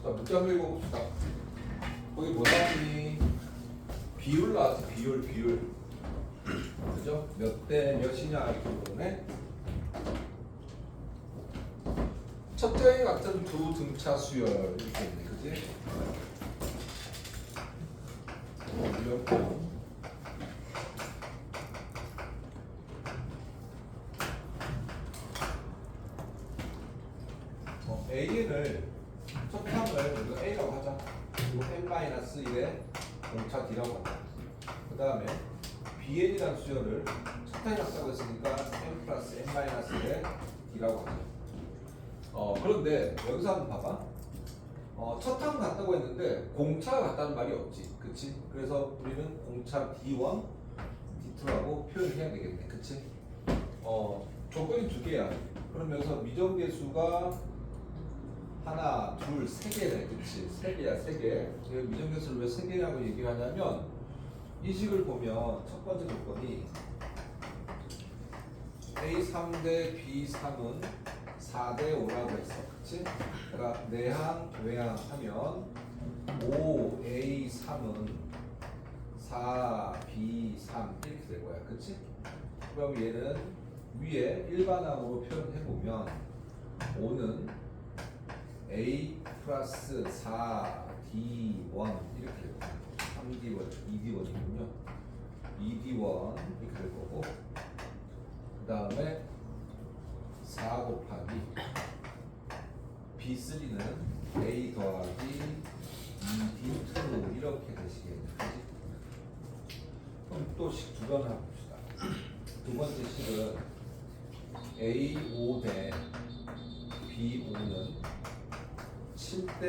자, 문제 한번 읽어봅시다. 거기 뭐 나왔니? 비율 나왔지, 비율. 그죠? 몇 대 몇이냐 이렇게 물어보네. 첫째에 같은 두 등차 수열 이렇게 있네, 그지? 이렇게. A를 첫 항을 우리가 A라고 하자. 그리고 n-1의 공차 D라고 하자. 그 다음에 BN이라는 수열을 첫 항이 같다고 했으니까 n 플러스 n-1의 D라고 하자. 그런데 여기서 한번 봐봐. 첫 항 같다고 했는데 공차가 같다는 말이 없지, 그치? 그래서 우리는 공차 D1, D2라고 표현을 해야 되겠네, 그치? 조건이 두 개야. 그럼 여기서 미정계수가 하나, 둘, 세 개네, 그치? 세 개야, 세 개. 미정계수를 왜 세 개냐고 얘기하냐면 이 식을 보면 첫 번째 조건이 A3 대 B3은 4 대 5라고 했어, 그치? 그러니까 내항, 외항 하면 5A3은 4B3 이렇게 될 거야, 그치? 그럼 얘는 위에 일반항으로 표현해보면 5는 A 플러스 4D1 이렇게 될 거고 3D1, 2D1이군요. 2D1 이렇게 될 거고 그 다음에 4 곱하기 B3는 A 더하기 2D2 이렇게 되시겠네. 그럼 또 식 두 번 해봅시다. 두 번째 식은 A5 대 B5는 7대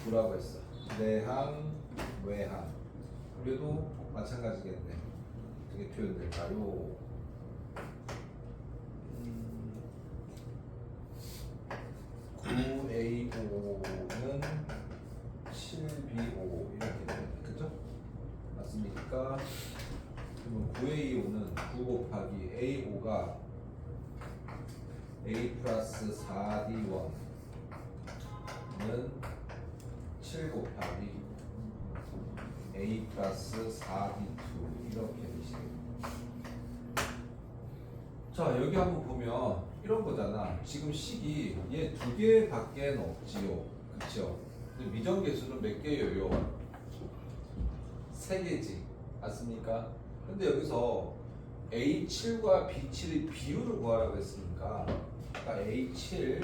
9라고 했어. 내항, 외항. 그래도 마찬가지겠네. 어떻게 표현될까요? 9A5는 7B5 이렇게 되겠네. 그죠? 맞습니까? 그러면 9A5는 9 곱하기 A5가 A 플러스 4D1는 7 곱하기 A 플러스 4D2 이렇게 되시겠네. 자, 여기 한번 보면 이런 거잖아. 지금 식이 얘 두 개밖에 없지요, 그쵸? 근데 미정계수는 몇 개예요? 세 개지, 맞습니까? 근데 여기서 A7과 B7의 비율을 구하라고 했으니까 아까 A7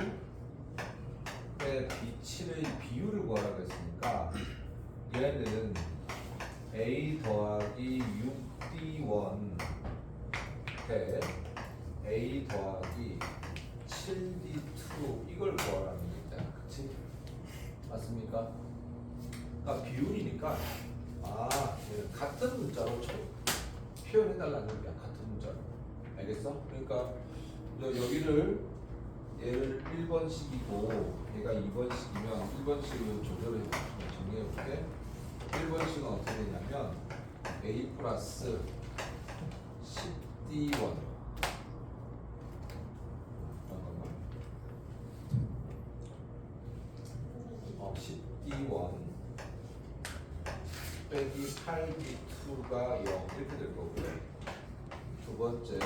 대 B7의 비율을 구하라고 했으니까 얘네들은 A 더하기 6D1 대 A 더하기 7D2 이걸 구하라는 게 있잖아, 그치? 맞습니까? 그러니까 비율이니까 같은 문자로 표현해달라는 거야, 같은 문자로. 알겠어? 그러니까 여기를 얘를 1번식이고 얘가 2번식이면 1번식으로 조절을 정리해볼게. 1번식은 어떻게 되냐면 A 플러스 10D1 10D1 빼기 8D2가 0 이렇게 될 거고요. 두 번째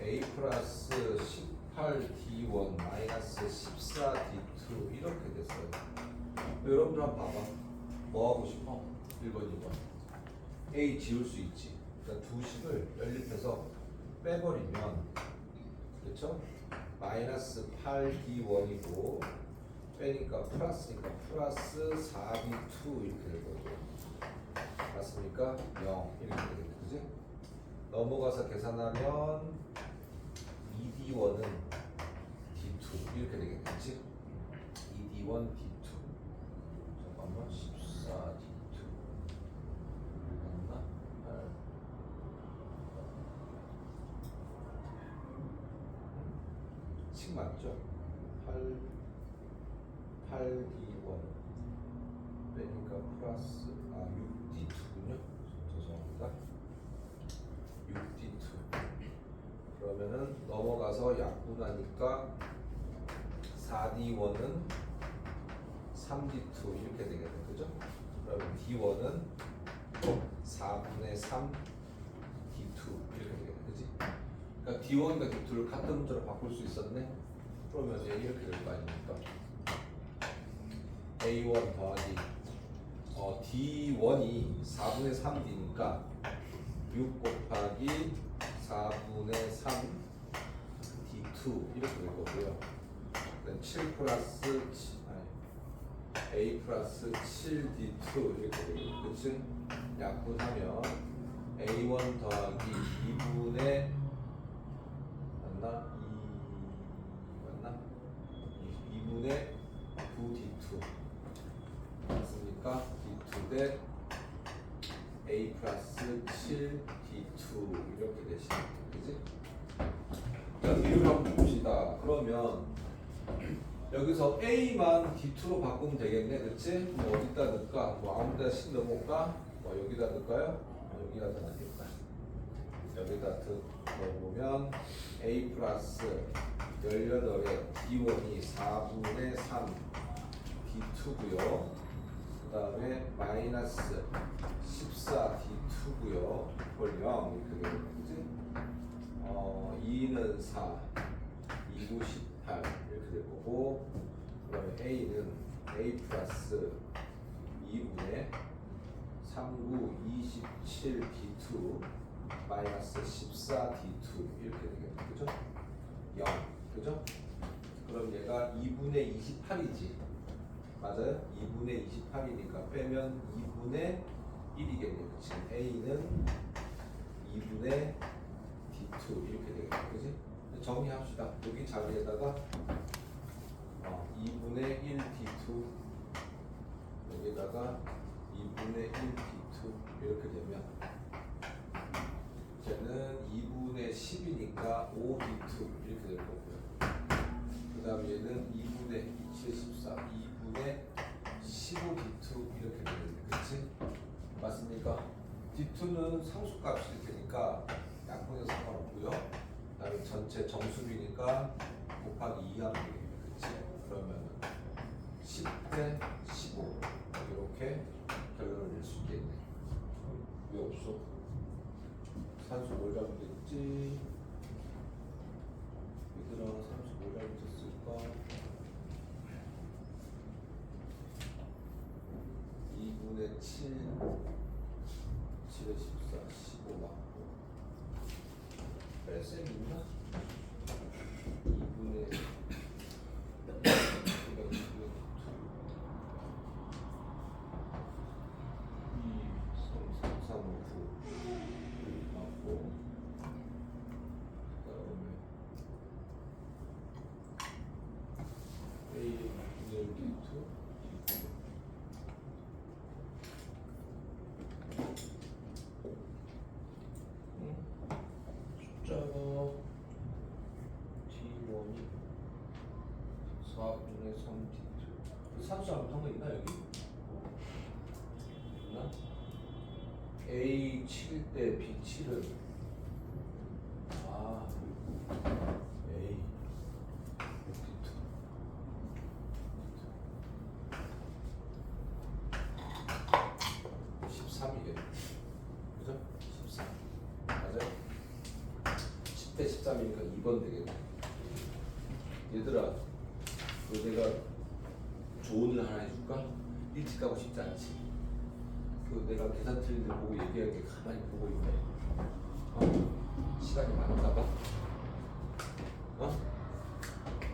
A 플러스 18D1 마이너스 14D2 이렇게 됐어요. 여러분들 한번 봐봐. 뭐 하고 싶어? 1번, 2번. A 지울 수 있지. 그러니까 두 식을 연립해서 빼버리면, 그렇죠? 마이너스 8D1이고 빼니까 플러스니까 플러스 4D2 이렇게 될 거고. 맞습니까? 0 이렇게 되겠네, 그지? 넘어가서 계산하면 2D1은 D2 이렇게 되겠네, 그치? 2D1 D2 잠깐만 14D2 맞나? 8 맞죠? 8D1 빼니까 플러스 6D2군요. 죄송합니다. 6D2 그러면은 넘어가서 약분하니까 4D1은 3D2 이렇게 되겠네. 그죠? 그러면 D1은 4분의 3 D2 이렇게 되겠네. 그지? 그러니까 D1과 D2를 같은 문자로 바꿀 수 있었네. 그러면 이제 이렇게 될 거 아닙니까? A1 더하기 D1이 4분의 3D니까 6 곱하기 4분의 3 D2 이렇게 될 거고요. 7 플러스 A 플러스 7D2 이렇게 되겠죠. 그치? 약분하면 A1 더하기 2분의 맞나? 2분의 9D2 맞습니까? D2 대 A 플러스 7D2 이렇게 되시는 거죠. 그치? 자, 비율을 한번 봅시다. 그러면 여기서 A만 D2로 바꾸면 되겠네. 그치? 뭐 어디다 넣을까? 뭐 아무 데나 씩 넣어볼까? 뭐 여기다 넣을까요? 여기다 넣을까? 여기다 넣어보면 A 플러스 18에 D1이 4분의 3 D2고요. 그 다음에 마이너스 14 D2고요. 그걸 0 이렇게 되겠네. 그치? 2는 4, 2구 18 이렇게 될 거고, 그다음에 A는 A 플러스 2분의 3구 27 D2 마이너스 14 D2 이렇게 되겠네. 그죠? 0 그죠? 그럼 얘가 2분의 28이지. 맞아요? 2분의 28이니까 빼면 2분의 1이겠네요. 그치? A는 2분의 D2 이렇게 되겠네. 그지? 정리합시다. 여기 자리에다가 2분의 1 D2 여기다가 2분의 1 D2 이렇게 되면 쟤는 2분의 10이니까 5 D2 이렇게 될 거고요. 그 다음 얘는 2분의 2, 7, 14 2분의 15 D2 이렇게 되겠네. 그치? 맞습니까? D2는 상수값일 테니까 약분해서 상관없고요. 그 다음에 전체 정수비니까 곱하기 2 하면 되겠네. 그치? 그러면 10대 15 이렇게 결론을 낼 수 있겠네. 왜 없어? 산수 뭘 잘못했지? 얘들아 산수 뭘 잘못했을까? 2분의 7 7에 14 15 맞고 뺄셈 있나? 2분의 4분의 3D2 산수 안 붙은 거 있나 여기? 있나? A 7대 B 7은 A D2 13이겠네. 그죠? 13 맞아요? 10대 13이니까 2번 되겠네. 얘들아 내가 좋은 일 하나 해줄까? 일찍 가고 싶지 않지? 내가 계산 틀린 데 보고 얘기할 게 가만히 보고 있네. 시간이 많은가 봐.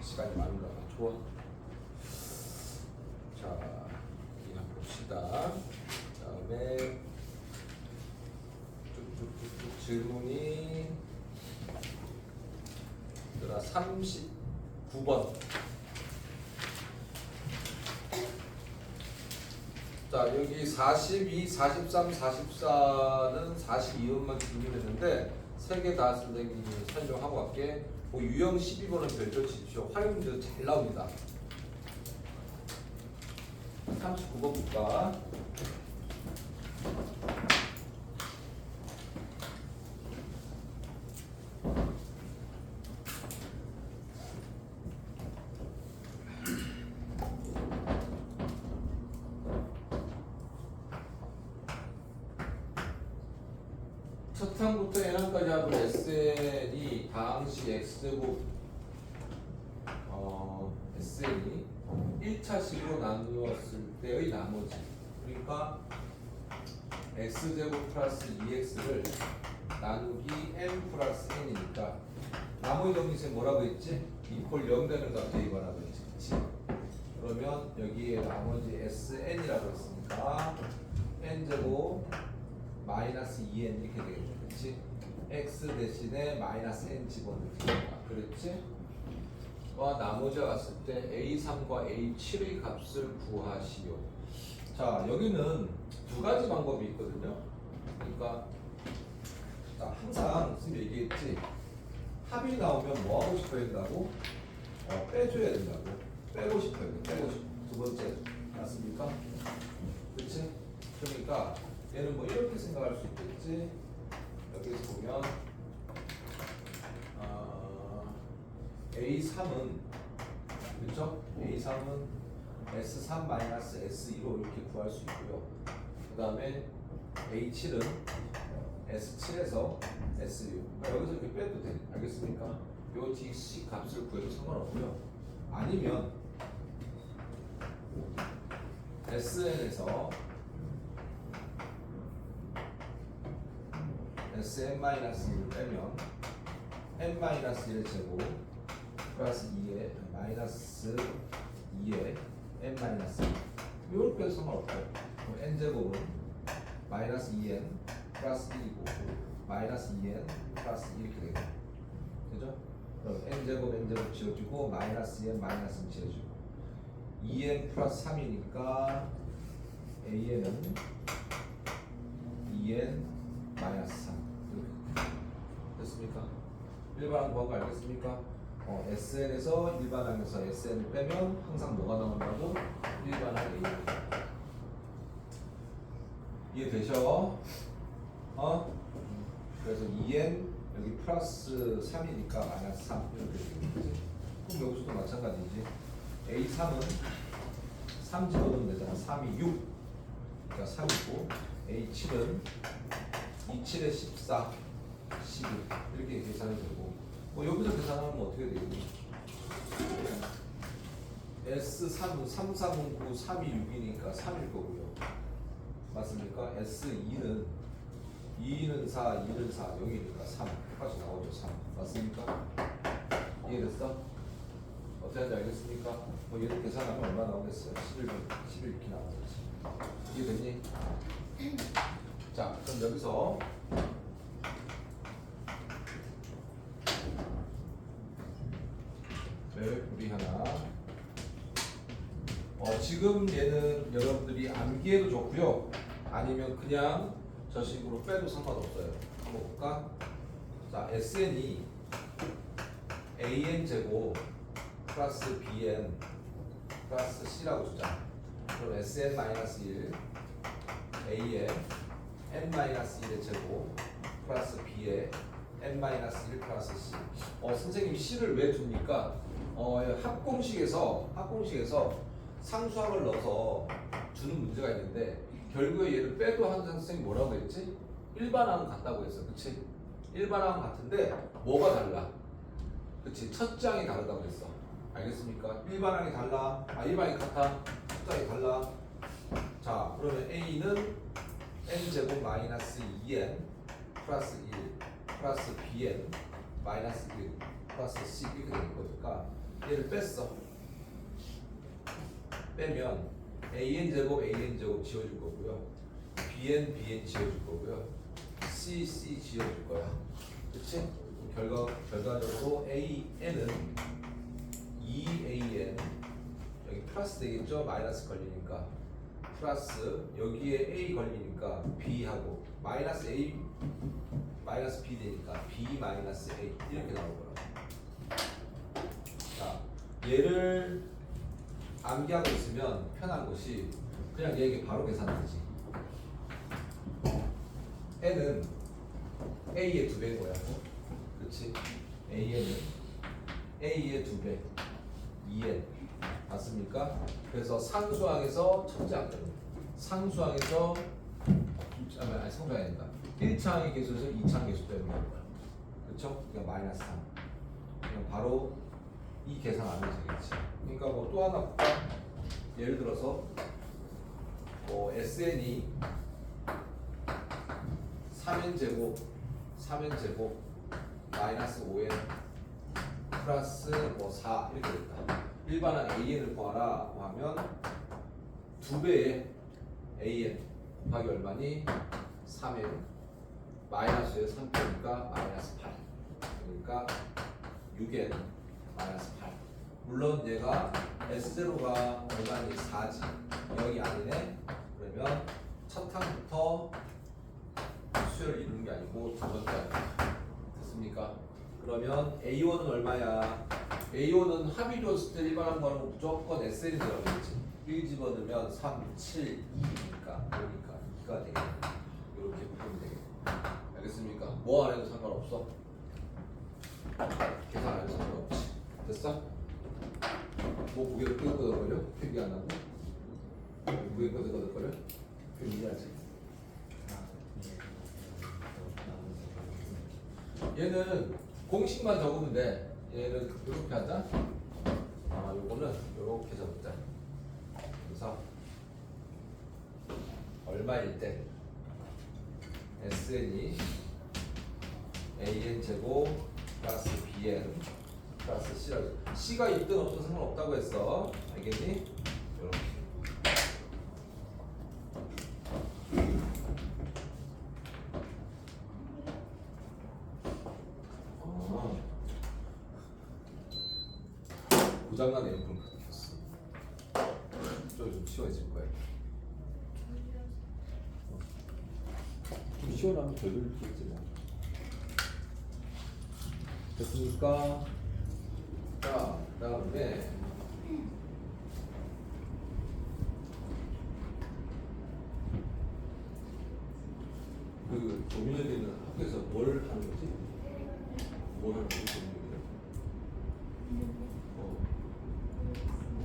시간이 많은가 봐. 좋아. 자, 여기 한번 봅시다. 다음에 쭉쭉쭉쭉 질문이 39번. 자, 여기 42, 43, 44는 42번만 준비했는데 3개 다 선생님이 설명하고 갈게. 유형 12번은 별표 치십시오. 활용 문제도 잘 나옵니다. 39번 볼까? 첫 항부터 n항까지 합은 SN이 당시 x제곱 SN이 1차식으로 나누었을 때의 나머지, 그러니까 x제곱 플러스 2x를 나누기 n 플러스 n이니까 나머지 정리식 뭐라고 했지? 이퀄 0 되는 값 대입하라고 했지, 그치? 그러면 여기에 나머지 sn이라고 했으니까 n제곱 마이너스 2n 이렇게 되겠죠, 그치? x 대신에 마이너스 n 집어넣기니까, 그랬지? 나머지가 갔을 때 a3과 a7의 값을 구하시오. 자, 여기는 두 가지 방법이 있거든요. 그러니까 항상 선생님 얘기했지, 합이 나오면 뭐 하고 싶어야 된다고? 빼줘야 된다고. 빼고 싶어야 돼. 빼고 싶어. 두 번째 맞습니까? 그렇지? 그러니까 얘는 뭐 이렇게 생각할 수 있겠지. 여기서 보면 A3은 그렇죠? A3은 S3-S2로 이렇게 구할 수 있고요. 그 다음에 A7은 S7에서 S6. 여기서 이렇게 빼도 돼. 알겠습니까? 요 DC 값을 구해도 상관없고요. 아니면 SN에서 SN-1을 빼면 N-1의 제곱 플러스 2에 마이너스 2에 N-1 이렇게 해서 상관없어요. 그럼 N제곱은 마이너스 2N 플러스 1이고 마이너스 2N 플러스 2 이렇게 되겠죠. 그죠? 그럼 N제곱 지워지고 마이너스 2N 마이너스 지워지고 2N 플러스 3이니까 AN은 2N 마이너스 3 이렇게 됐습니까? 일반항 구한 거 알겠습니까? SN에서 일반항에서 SN을 빼면 항상 뭐가 나온다고? 일반항 A. 이해되셔? 그래서 2N 여기 플러스 3이니까 마이너스 3 이렇게 되겠지? 그럼 여기서도 마찬가지지. A3은 3 집어넣으면 되잖아. 3이 6 그러니까 3이고 A7은 27에 14 12 이렇게 계산이 되고 여기서 계산하면 어떻게 되겠니? S3은 3, 3은 9, 3이 6이니까 3일 거고요. 맞습니까? S2는 2는 4, 2는 4, 0이니까 3 똑같이 나오죠. 3 맞습니까? 이해됐어? 어떻게 하는지 알겠습니까? 얘를 계산하면 얼마 나오겠어요? 11 이렇게 나오겠지. 이해됐니? 자, 그럼 여기서 우리 하나 지금 얘는 여러분들이 암기해도 좋고요, 아니면 그냥 저 식으로 빼도 상관없어요. 한번 볼까? 자, SN이 AN제곱 플러스 BN 플러스 C라고 주자. 그럼 SN-1 A에 N-1의 제곱 플러스 B에 N-1 플러스 C. 선생님이 C를 왜 둡니까? 합공식에서 상수항을 넣어서 주는 문제가 있는데 결국에 얘를 빼도 항상 선생님이 뭐라고 했지? 일반항 같다고 했어. 그치? 일반항 같은데 뭐가 달라? 그치? 첫 장이 다르다고 했어. 알겠습니까? 일반항이 달라. 일반항이 같아. 첫 장이 달라. 자, 그러면 A는 N제곱 마이너스 2N 플러스 1 플러스 BN 마이너스 1 플러스 C 이렇게 되는 거니까 얘를 뺐어. 빼면 AN제곱 지워줄 거고요, BN 지워줄 거고요, C 지워줄 거야. 그치? 결과적으로 AN은 2AN 여기 플러스 되겠죠? 마이너스 걸리니까 플러스 여기에 A 걸리니까 B하고 마이너스 A 마이너스 B 되니까 B 마이너스 A 이렇게 나올 거야. 자, 얘를 암기하고 있으면 편한 것이 그냥 얘에게 바로 계산하지. N은 A의 2배인 거야. 그렇지? AN은 A의 2배 2N 맞습니까? 그래서 상수항에서 첫째 항 상수항에서 아니 성분이 아닙니다. 1차항의 개수에서 2차항 개수 빼면 되는 거야. 그렇죠? 그러니까 마이너스 3. 그냥 바로 이 계산하면 되겠지. 그러니까 뭐 또 하나 볼까? 예를 들어서 SN이 3n제곱 마이너스 5n 플러스 뭐 4 이렇게 됐다. 일반항 AN을 구하라고 하면 2배의 AN 곱하기 얼마니? 3n 마이너스에 3빼니까 마이너스 8 그러니까 6n 마이너스 8 물론 얘가 S0가 얼마니? 4지 여기 아니네. 그러면 첫 항부터 수열을 이루는 게 아니고 두 번째 항 됐습니까? 그러면 A1은 얼마야? A1은 합이 줬을 때 일반항 구하는 무조건 SN이 들어가겠지. 1 집어넣으면 3, 7, 2니까 그러니까 2가 되겠네. 이렇게 풀면 되겠네. 알겠습니까? 뭐 안 해도 상관없어. 계산 안 해도 상관없지. 됐어? 뭐 고개 끄덕끄덕거려? 표기 안 하고? 고개 끄덕끄덕거려? 표기 해야지. 얘는 공식만 적으면 돼. 얘는 이렇게 하자. 요거는 이렇게 적자. 그래서 얼마일 때 SN이 AN 제곱 플러스 BN 플러스 C라고. C가 있든 없든 상관없다고 했어. 알겠니? 이렇게. 고장난 에어컨 켰어. 저기 좀 치워질 거야. 좀 시원하면 별로 있겠지 뭐. 됐습니까? 자, 그다음에 그 조민혁이는 학교에서 뭘 하는 거지? 뭘 하는 거지? 조민혁이는?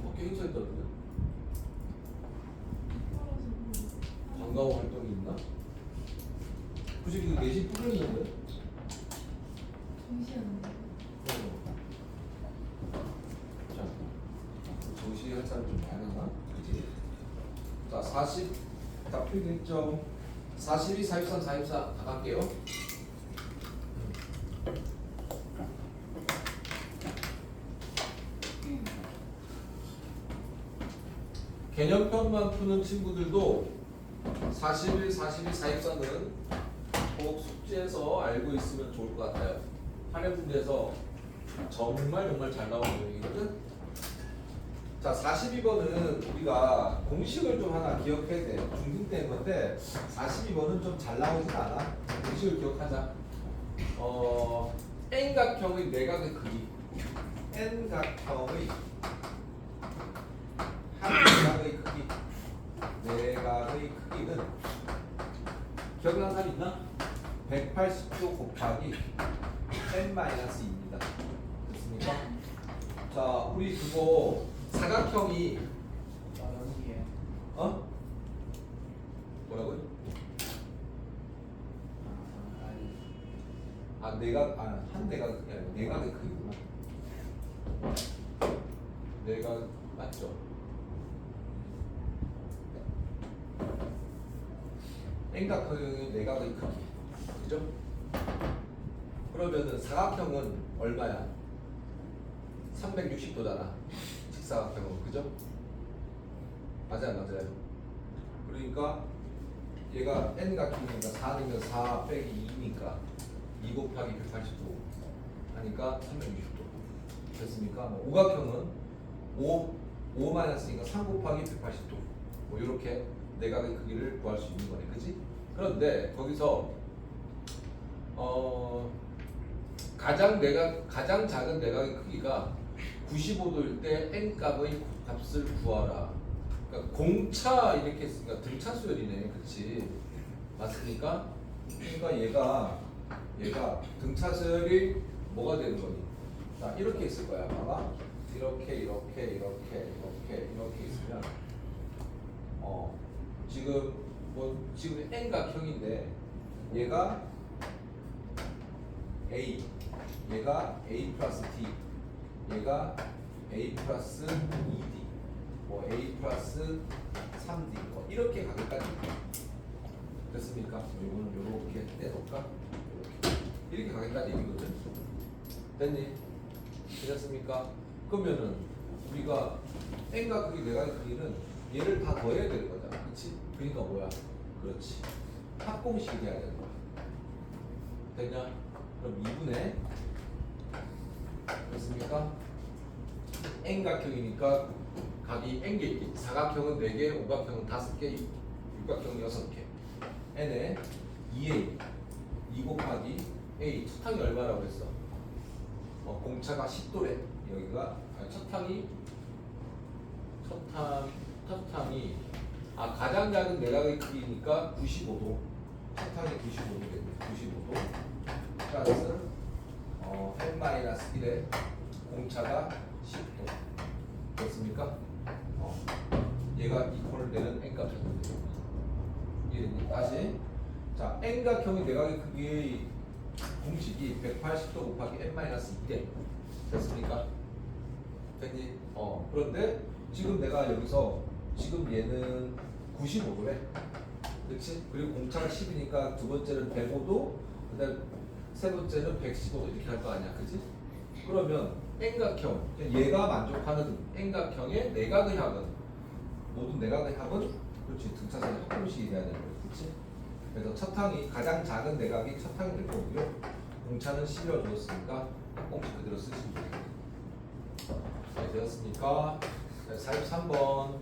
학교 행사 있다던데? 방과후 활동이 있나? 굳이 그 내신 풀렸는데? 자, 정시할 사람 좀 많았나? 그치? 자, 40, 다 필기했죠? 42, 43, 44 다 갈게요. 개념편만 푸는 친구들도 41, 42, 44는 꼭 숙제에서 알고 있으면 좋을 것 같아요. 한해 문제에서 정말 잘 나오는 내용이거든. 자, 42번은 우리가 공식을 좀 하나 기억해야 돼. 중딩 때인 건데 42번은 좀 잘 나오진 않아. 공식을 기억하자. N각형의 내각의 크기. N각형의 한 내각의 크기. 내각의 크기는 기억나는 사람 있나? 180도 곱하기 N-2입니다. 됐습니까? 자, 우리 그거 사각형이 뭐라고요? 한 내각이 아니라 내각의 크기구나. 내각 맞죠? N각형의 내각의 크기, 그죠? 그러면은 사각형은 얼마야? 360도잖아. 직사각형은, 그죠? 맞아요. 그러니까 얘가 N각형이니까 4니까 4 빼기 2니까 2 곱하기 180도 하니까 360도. 됐습니까? 오각형은 5 마이너스니까 3 곱하기 180도. 뭐 이렇게 내각의 크기를 구할 수 있는 거네, 그지? 그런데 거기서 가장 작은 내각의 크기가 95도일 때 n 값의 값을 구하라. 그러니까 공차 이렇게 했으니까 등차 수열이네, 그렇지? 맞습니까? 그러니까 얘가 등차 수열이 뭐가 되는 거니? 자, 이렇게 있을 거야. 봐봐. 이렇게 있으면 지금 뭐 지금 N각형인데 얘가 A, 얘가 A 플러스 D, 얘가 A 플러스 2D, 뭐 A 플러스 3D, 뭐 이렇게 가기까지 됐습니까? 이거는 이렇게 떼놓을까? 이렇게 가기까지 얘기거든. 됐니? 되셨습니까? 그러면은 우리가 N과 크기, 내각의 크기는 얘를 다 더해야 되는 거잖아. 그렇지? 그러니까 뭐야? 그렇지. 합공식이 돼야 되는 거야. 됐냐? 그럼 2분의 됐습니까? N각형이니까 각이 N개 있겠지. 사각형은 4개, 오각형은 5개, 육각형은 6개. N에 2A 2 곱하기 A 첫항이 얼마라고 했어? 공차가 10도래. 여기가 첫항이 가장 작은 내각의 크기니까 95도. 첫항이 95도겠네. 95도 플러스 n-1의 공차가 10도. 됐습니까? 얘가 이퀄 되는 n각형이 돼요. 이해됐니? 다시. 자, n각형의 내각의 크기의 공식이 180도 곱하기 n-2대. 됐습니까? 됐니? 그런데 지금 내가 여기서 지금 얘는 95도래. 그렇지? 그리고 공차가 10이니까 두 번째는 105도, 그다음 세 번째는 115도 이렇게 할 거 아니야, 그렇지? 그러면 N각형, 얘가 만족하는 N각형의 내각의 합은 모든 내각의 합은 그렇지 등차선의 합공식이 돼야 되는 거지, 그렇지? 그래서 첫항이 가장 작은 내각이 첫항이 될 거고요. 공차는 10이라고 줬으니까 합공식 그대로 쓰시면 돼요. 네, 되었습니까? 43번.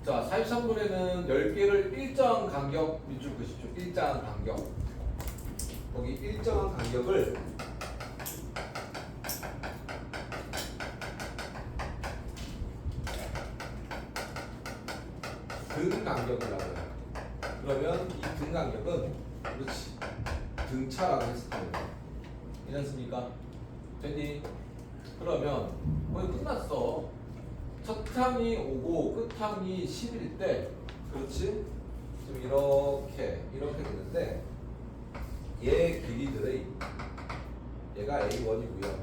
자, 43번에는 10개를 일정한 간격 밑줄 그십시오. 일정한 간격. 거기 일정한 간격을 등 간격이라고 해요. 그러면 이 등 간격은 그렇지 등차라고 해석하면 돼요. 이해했습니까? 됐니? 그러면 거의 끝났어. 첫항이 5고 끝항이 10일 때, 그렇지? 좀 이렇게 되는데 얘 길이들의 얘가 A1이고요.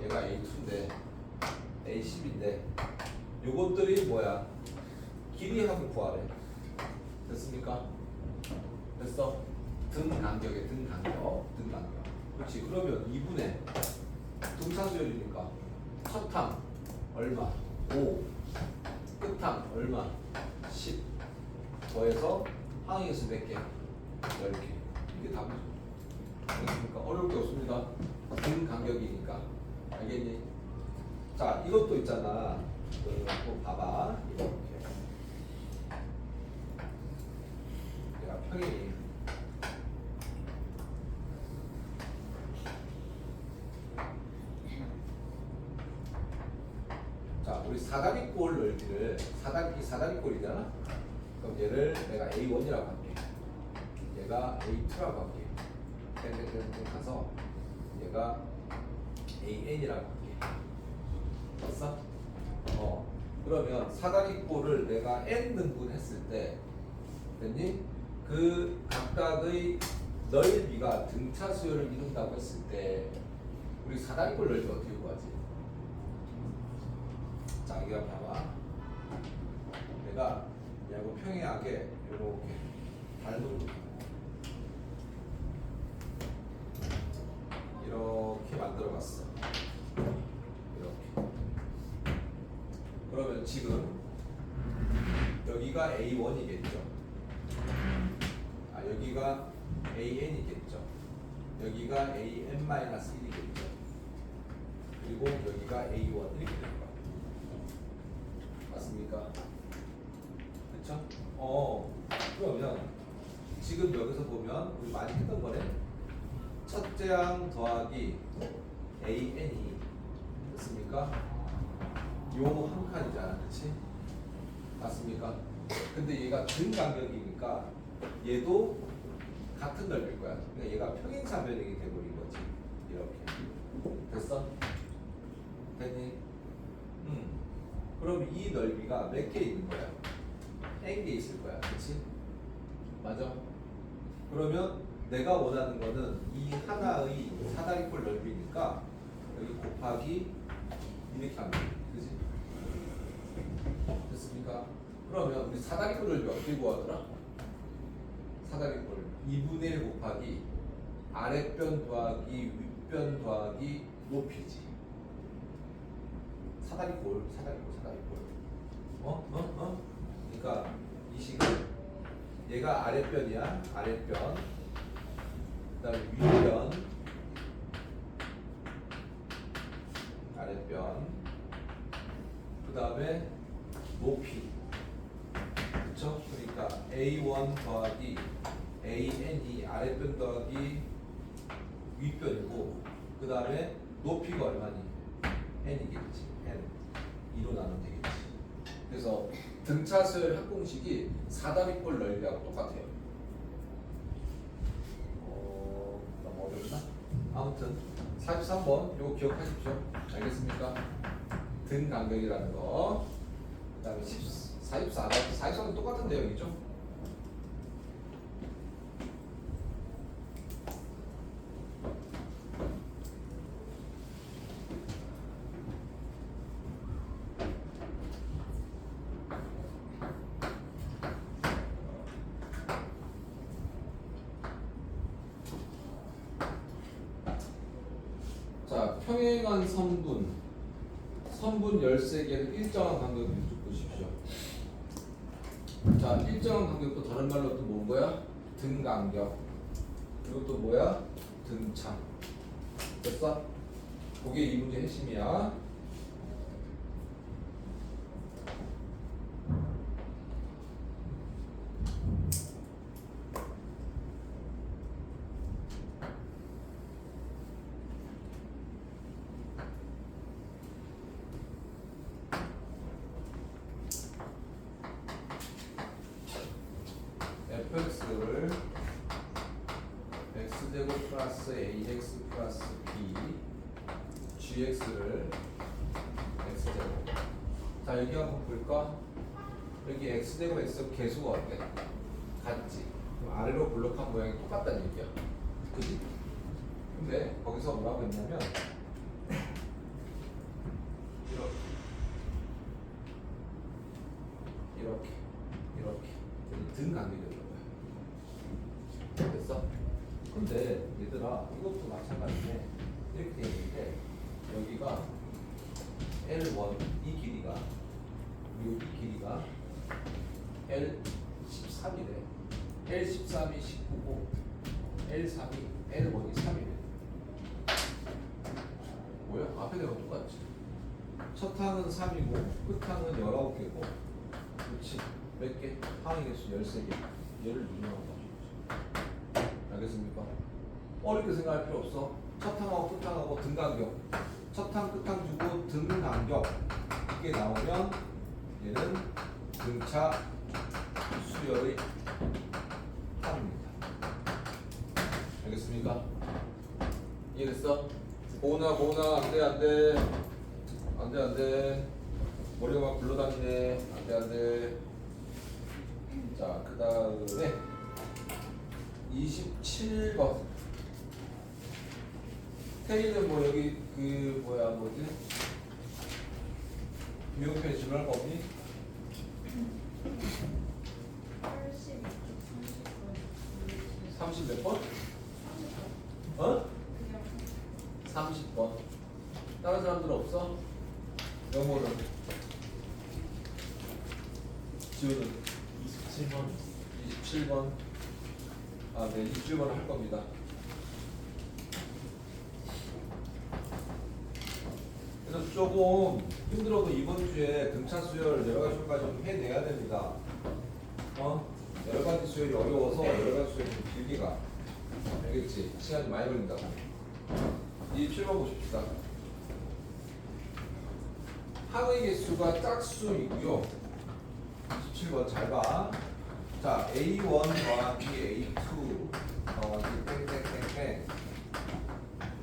얘가 A2인데 A10인데 요것들이 뭐야? 길이 합을 구하래. 됐습니까? 됐어? 등 간격에 등 간격. 그렇지. 그러면 2분의 등차수열이니까 첫항 얼마? 5. 끝항 얼마? 10. 더해서 항의 수 몇 개? 10개. 이게 답이죠. 알겠습니까? 어려울 게 없습니다. 등 간격이니까. 알겠니? 자, 이것도 있잖아. 또 봐봐. 이렇게. 얘가 평이. 자, 우리 사다리꼴 넓이를 사다리꼴이잖아. 그럼 얘를 내가 A1이라고 할게. 얘가 A2라고 할게. 땡땡땡땡 가서 얘가 AN이라고 할게. 됐어? 그러면 사다리꼴을 내가 n 등분 했을 때 됐니? 그 각각의 넓이가 등차 수열을 이룬다고 했을 때 우리 사다리꼴 넓이 어떻게 구하지? 자, 이거 봐봐. 내가 얘하고 평행하게 이렇게 발로 이렇게 만들어봤어. 이렇게. 그러면 지금 여기가 A1이겠죠. 여기가 AN이겠죠. 여기가 AN-1이겠죠. 그리고 여기가 A1 이렇게 될 거야. 맞습니까? 그렇죠? 그러면 지금 여기서 보면 우리 많이 했던 거네. 첫째 항 더하기 AN이 됐습니까? 요 한 칸이잖아, 그렇지? 맞습니까? 근데 얘가 등 간격이니까 얘도 같은 넓이일 거야. 그러니까 얘가 평행사변형이 돼버린 거지. 이렇게 됐어? 됐니? 그럼 이 넓이가 몇 개 있는 거야? N개 있을 거야. 그치? 맞아? 그러면 내가 원하는 거는 이 하나의 사다리꼴 넓이니까 여기 곱하기 이렇게 하면 돼. 그치? 됐습니까? 그러면 우리 사다리꼴 넓이 어떻게 구하더라? 사다리꼴 2분의 1 곱하기 아랫변 더하기 윗변 더하기 높이지. 사다리꼴. 그러니까 이 식은 얘가 아랫변이야. 아랫변. 그다음에 윗변. 아랫변. 그다음에 높이. 그렇죠? 그러니까 A1 더하기 AN이 아랫변 더하기 윗변이고, 그 다음에 높이가 얼마니? n이겠지. n 2로 나누면 되겠지. 그래서 등차 수열 합공식이 사다리꼴 넓이하고 똑같아요. 너무 어렵나? 아무튼 43번 이거 기억하십시오. 알겠습니까? 등 간격이라는 거. 그 다음에 44는 똑같은 내용이죠. 자, 평행한 선분 13개를 일정한 간격으로 보십시오. 자, 일정한 간격도 다른 말로 또 뭔 거야? 등 간격. 그리고 또 뭐야? 등차. 됐어? 그게 이 문제 핵심이야. fx를 x제곱 플러스 ax 플러스 b gx를 x제곱. 자, 여기 한번 볼까? 여기 x제곱 x 개수가 어때? 같지? 그럼 아래로 블록한 모양이 똑같다는 얘기야. 그지? 근데 거기서 뭐라고 했냐면 이렇게 등 간격이 됐어? 근데 얘들아, 이것도 마찬가지인데 이렇게 되어 있는데 여기가 L1 이 길이가, 그리고 이 길이가 L13이래. L13이 19고 L1이 3이래. 뭐야? 앞에 내가 똑같지? 첫 항은 3이고 끝 항은 19개고, 그렇지? 몇 개? 항의 개수 13개. 얘를 누르라고 가지고. 알겠습니까? 어렵게 생각할 필요 없어. 첫 항하고 끝 항하고 등 간격. 첫 항, 끝 항 주고 등 간격. 이게 나오면 얘는 등차 수열의 합입니다. 알겠습니까? 이해됐어? 고은아 안돼. 머리가 막 굴러다니네. 안돼. 자, 그 다음에 27번. 테일은 뭐 여기 그 뭐지? 미용표에 질문할 거 없니? 30 몇 번? 어? 30번. 다른 사람들 없어? 영어는? 지우는? 27번. 아, 네, 27번 할 겁니다. 그래서 조금 힘들어도 이번 주에 등차 수열 여러 가지 수열까지 좀 해내야 됩니다. 여러 가지 수열이 어려워서 여러 가지 수열이 좀 길게 가. 알겠지? 시간이 많이 걸린다고. 27번 보십시다. 항의 개수가 짝수이고요. 27번 잘 봐. 자, A1 더하기 A2 더하기 땡땡땡땡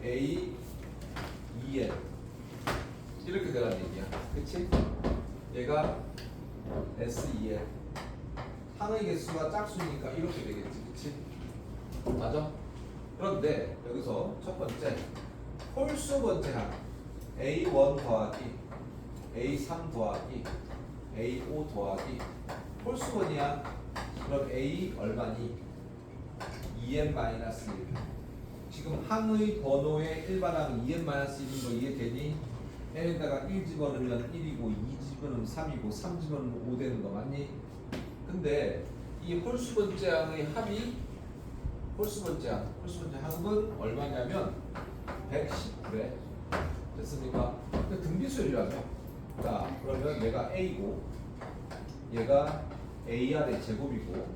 A2N 이렇게 되라는 얘기야. 그치? 얘가 S2N 항의 개수가 짝수니까 이렇게 되겠지, 그치? 맞아? 그런데 여기서 첫 번째 홀수 번째 항 A1 더하기 A3 더하기 A5 더하기 홀수 번이야. 그럼 A 얼마니? 2n-1. 지금 항의 번호의 일반항 2n-1인 거 이해되니? n에다가 1 집어넣으면 1이고 2 집어넣으면 3이고 3 집어넣으면 5 되는 거 맞니? 근데 이 홀수 번째 항의 합이 홀수 번째 항은 얼마냐면 119래. 됐습니까? 등비수열이라며. 자, 그러면 얘가 A고 얘가 AR의 제곱이고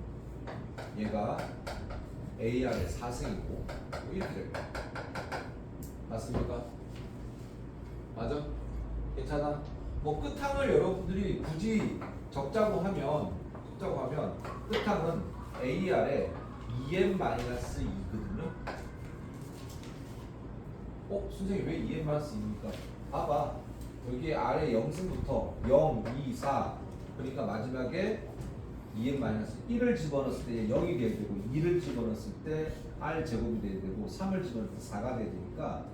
얘가 AR의 4승이고 이렇게 될 거야. 맞습니까? 맞아? 괜찮아? 뭐 끝항을 여러분들이 굳이 적자고 하면 끝항은 AR의 2n-2거든요. 선생님 왜 2n-2입니까? 봐봐. 여기 아래 0승부터 0, 2, 4 그러니까 마지막에 2n-1을 집어넣었을 때 0이 돼야 되고 2를 집어넣었을 때 r 제곱이 돼야 되고 3을 집어넣을 때 4가 돼야 되니까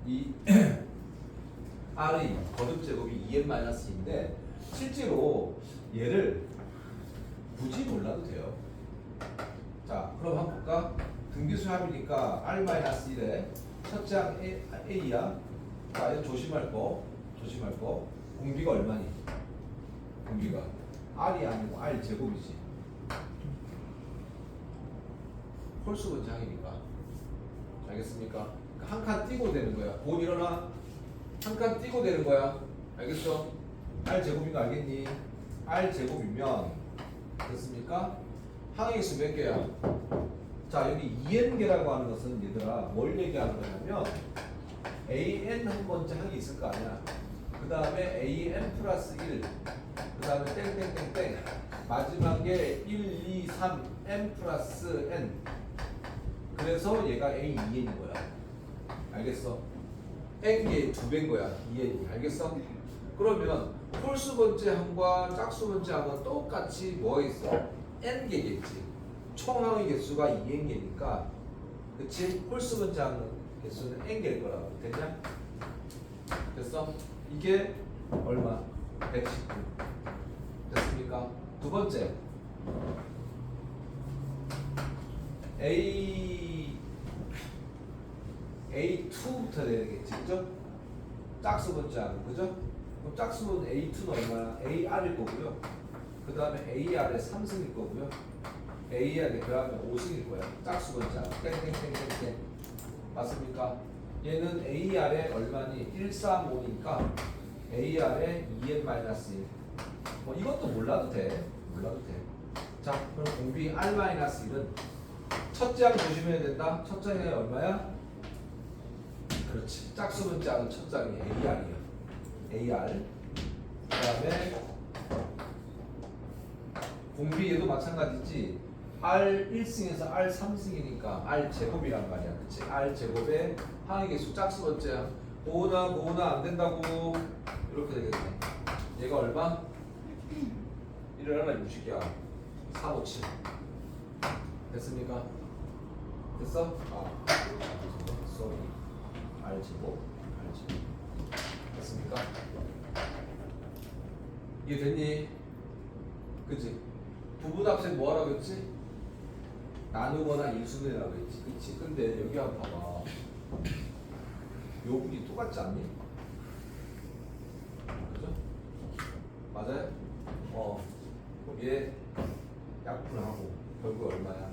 이 r의 거듭 제곱이 2n-2인데 실제로 얘를 굳이 몰라도 돼요. 자, 그럼 한번 볼까? 등비수 합이니까 r-1에 첫째 항 A야. 자, 이거 조심할 거. 공비가 얼마니? 공비가 R이 아니고 R 제곱이지. 홀수 번째 항이니까. 알겠습니까? 한 칸 띄고 되는 거야. 곧 일어나. 한 칸 띄고 되는 거야. 알겠어? R 제곱인 거 알겠니? R 제곱이면 됐습니까? 항의 수 몇 개야? 자, 여기 2n개라고 하는 것은 얘들아 뭘 얘기하는 거냐면 an 한 번째 항이 있을 거 아니야. 그 다음에 an 플러스 1, 그 다음에 땡땡땡땡, 마지막에 1, 2, 3, n 플러스 n. 그래서 얘가 a2n인 거야. 알겠어? n개 2배인 거야. 2n이. 알겠어? 그러면 홀수 번째 항과 짝수 번째 항은 똑같이 뭐가 있어? n개겠지. 총항의 개수가 2n개니까 그치? 홀수 번째 항 개수는 n개일 거라고. 됐냐? 됐어? 이게 얼마? 119. 됐습니까? 두 번째 A2부터 되겠지, 그죠? 짝수 번째 항, 그죠? 그럼 짝수는 A2는 얼마야? AR일 거고요. 그 다음에 AR의 3승일 거고요. AR의 그 다음에 5승일 거야. 짝수 번째 항. 땡땡땡땡땡. 맞습니까? 얘는 AR의 얼마니? 135니까 AR의 2n-1. 뭐 이것도 몰라도 돼. 자, 그럼 공비 R-1은 첫째 항 조심해야 된다. 첫째 항이 얼마야? 그렇지. 짝수 번째 항은 첫째 항이 AR이야. AR. 그 다음에 공비 얘도 마찬가지지. R 1승에서 R 3승이니까 R 제곱이란 말이야. 그치? R 제곱에 항의 개수 짝수 번째야. 모으나 안 된다고. 이렇게 되겠네. 얘가 얼마? 1을 하나 60이야. 457. 됐습니까? 됐어? sorry. R 제곱. 됐습니까? 이해됐니? 그치? 부분합생 뭐 하라고 했지? 나누거나 일수분해라고 했지. 그치? 근데 여기 한번 봐봐. 요분이 똑같지 않니? 그죠? 맞아요? 그럼 얘 약분하고 결국 얼마야?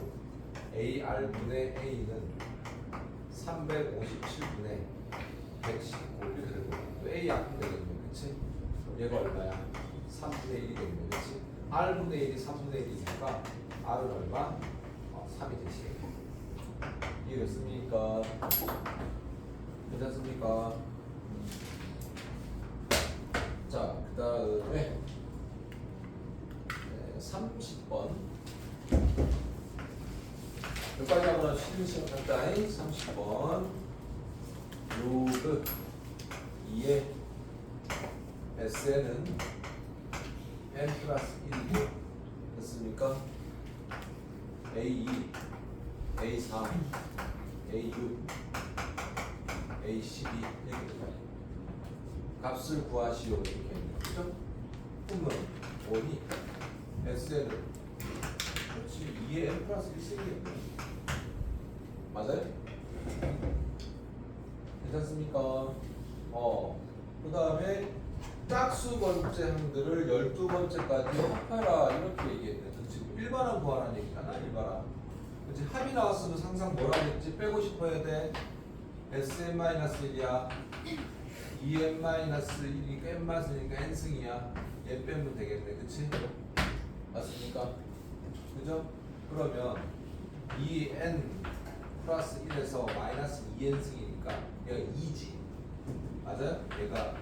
AR분의 A는 357분의 119 이렇게 되고 또 A 약분 되겠네. 그치? 그럼 얘가 얼마야? 3분의 1이 되겠네. 그치? R분의 1이 3분의 1이니까 R은 얼마? 3이 되지. 이해됐습니까? 괜찮습니까? 자, 그 다음에 30번 여기까지 하면 쉬는 시간 간단히 30번 로그 2의 SN은 n 플러스 1이고 됐습니까? 됐습니까? A2, A3, A6, A12 이렇게 돼요. 값을 구하시오 이렇게 있는 거죠? 그러면 원이 SN은 그렇지 2의 n 플러스 1승이겠네. 맞아요? 괜찮습니까? 그 다음에 짝수 번째항들을 12번째까지 합해라 이렇게 얘기했는데 지금 일반항 구하라는 얘기잖아. 일반항. 그치? 합이 나왔으면 항상 뭐라 했지? 빼고 싶어야 돼. Sn-1이야 2n-1이니까 n-1이니까 n승이야. 얘 빼면 되겠네. 그치? 맞습니까? 그죠? 그러면 2n 플러스 1에서 마이너스 2n승이니까 얘가 2지. 맞아요? 얘가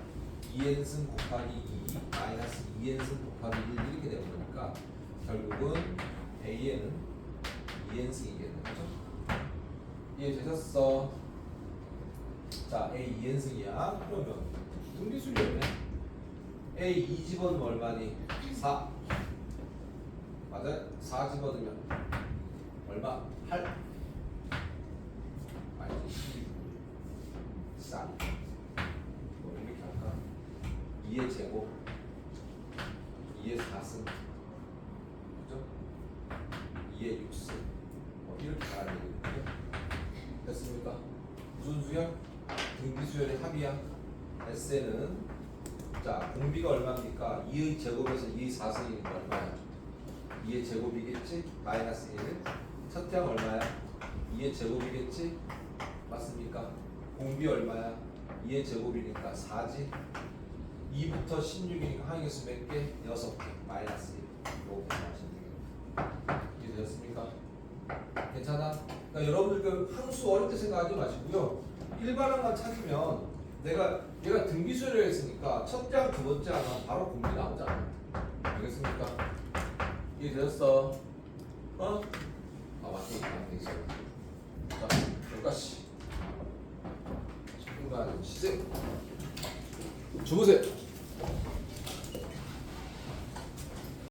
2n승 곱하기 2 마이너스 2n승 곱하기 1 이렇게 되는 거니까 결국은 AN은 2n승이겠네. 그죠? 이해되셨어? 자, A 2n승이야. 그러면 등비수열이네. A 2집어넣으면 얼마니? 4. 맞아요? 4 집어넣으면 얼마? 8. 마이너스 12. 쌍. 뭐 이렇게 할까? 2의 제곱 2의 4승 그죠? 2의 6승 뭐 이렇게 가야 되거든요. 됐습니까? 무슨 수열? 등비수열의 합이야. SN은 자 공비가 얼마입니까? 2의 제곱에서 2의 4승이니까 얼마야? 2의 제곱이겠지? 마이너스 1. 첫 항 얼마야? 2의 제곱이겠지? 맞습니까? 공비 얼마야? 2의 제곱이니까 4지. 2부터 16이니까 항의 수 몇 개? 6개. 마이너스 1. 이렇게 하시면 되겠습니다. 이해되셨습니까? 괜찮아? 그러니까 여러분들 그 항수 어릴 때 생각하지 마시고요. 일반항만 찾으면 내가 얘가 등비수열을 했으니까 첫째 항, 두 번째 항은 바로 공비 나오잖아. 알겠습니까? 이해되셨어? 어? 맞게 있어. 자, 여기까지. 10분간 쉬세요. 주무세요.